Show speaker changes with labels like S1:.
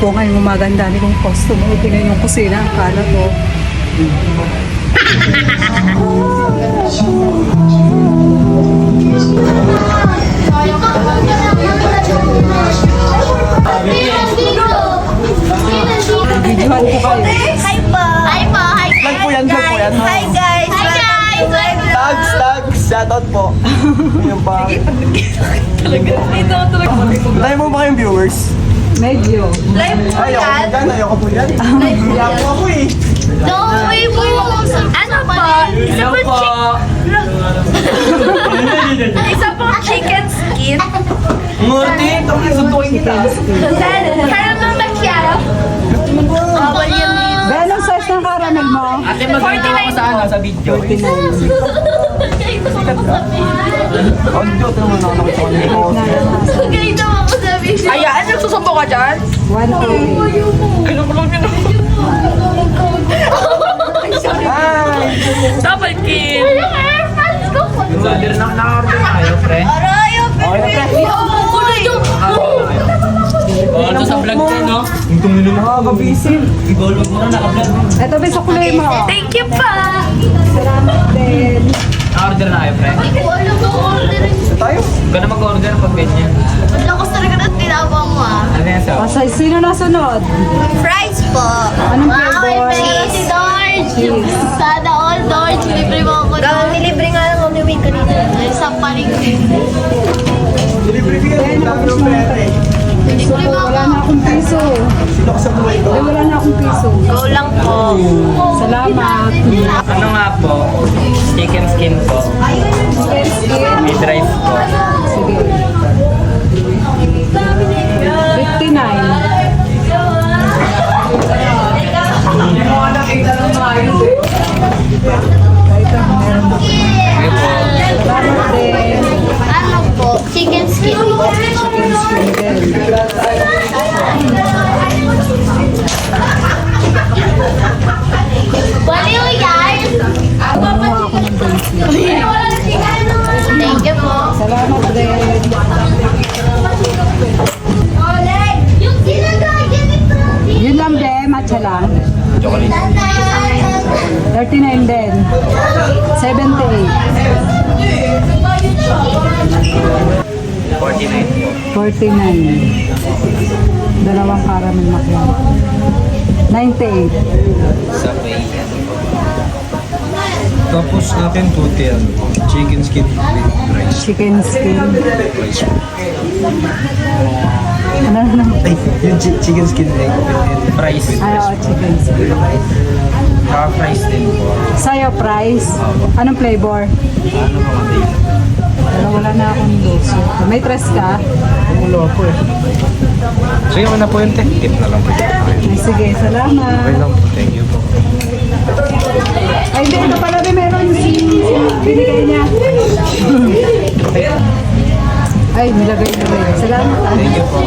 S1: po ngayong umaga, ang dami kong customer. Tingnan yung kusina, ang kalat to. Videohan ko kayo.
S2: Hi po! Hi po! Hi
S3: Vlog po yan, vlog po yan.
S2: Hi guys! Hi guys!
S3: Tags, shoutout po. Ayun pa. Tayo mo ba kayong viewers?
S1: Medyo.
S2: Live po yan!
S3: Ayoko po yan.
S2: Live po yan!
S3: Ayoko ako eh.
S2: No way po! Ano po? Isa po Isa po chicken skin.
S3: Murti, suntukin kita.
S2: Caramel macchiato. Bawal yan dito.
S1: Ba, anong size ng caramel mo?
S3: Ate, maganda ako sa ano, sa video. Audio, ito naman ako nakita ko.
S2: Ganito ako sabi siya.
S4: Ayaan, nagsusumbo ka dyan?
S1: 108.
S4: Kinukulong nyo na.
S3: Hi!
S4: Double kill.
S2: Yung airpods ko.
S3: Order na kayo, pre.
S2: Arayo, baby. Kulo yung...
S3: Oh, ito sa vlog ko, no? Yung tumino na nakaka-busy. Ibol, wag mo na naka-vlog.
S1: Ito ba sa kulay mo?
S2: Thank you pa.
S1: Salamat din.
S3: Na-order na kayo, pre.
S2: Hindi ko alam ang order.
S3: Tayo? Huwag na mag-order pag ganyan.
S2: Ang lakas talaga ng tinawag mo ah.
S3: Ano yan, so?
S1: Pasay, sino nasunod?
S2: Fries po.
S1: Anong
S2: Wow,
S1: flavor?
S2: cheese. Si Dorj.
S1: Cheese.
S2: Sana all Dorj. Libre mo ako na. Nilibre nga lang ako ni Wing kanina. Ay, sa paligid.
S3: Delivery ka
S1: Ayan,
S3: lang,
S1: ako
S3: pre.
S1: Piso po, wala na akong piso.
S3: Sino ka sa buhay ko?
S1: Ay, wala na akong piso.
S2: Go lang po.
S1: Salamat.
S5: Ano nga po? Chicken skin po.
S1: Chicken skin.
S5: With rice po.
S1: Sige. 59. Kahit ang meron po.
S5: Sige po.
S1: Salamat din.
S2: Ano po? Chicken skin po.
S1: Chicken skin din.
S2: Baliw yan.
S1: Kumuha ako ng bensin.
S2: Thank you po.
S1: Salamat din.
S2: Yung sinagayan ito.
S1: Yun lang din, matcha lang. 39 din. 78.
S5: 49 po.
S1: 49. Dalawang caramel macchiato. 98.
S5: Sa may
S6: Tapos natin total chicken skin with rice.
S1: Chicken skin.
S6: Rice.
S1: Ano na?
S6: Ay, yung chicken skin egg with
S5: price.
S1: Ay, oo, chicken skin.
S5: Saka price din po.
S1: Sa'yo, price? Anong flavor?
S5: Ano mga day?
S1: Pero wala na akong doso. May tres ka?
S6: Wala po eh. Sige mo na po yun, te. Tip na lang po.
S1: Ay, sige,
S6: Okay
S1: salamat.
S6: lang po. Thank you po.
S1: Ay, hindi. Ito pala rin meron si binigay niya. Ay, nilagay. Salamat.
S6: Thank you po.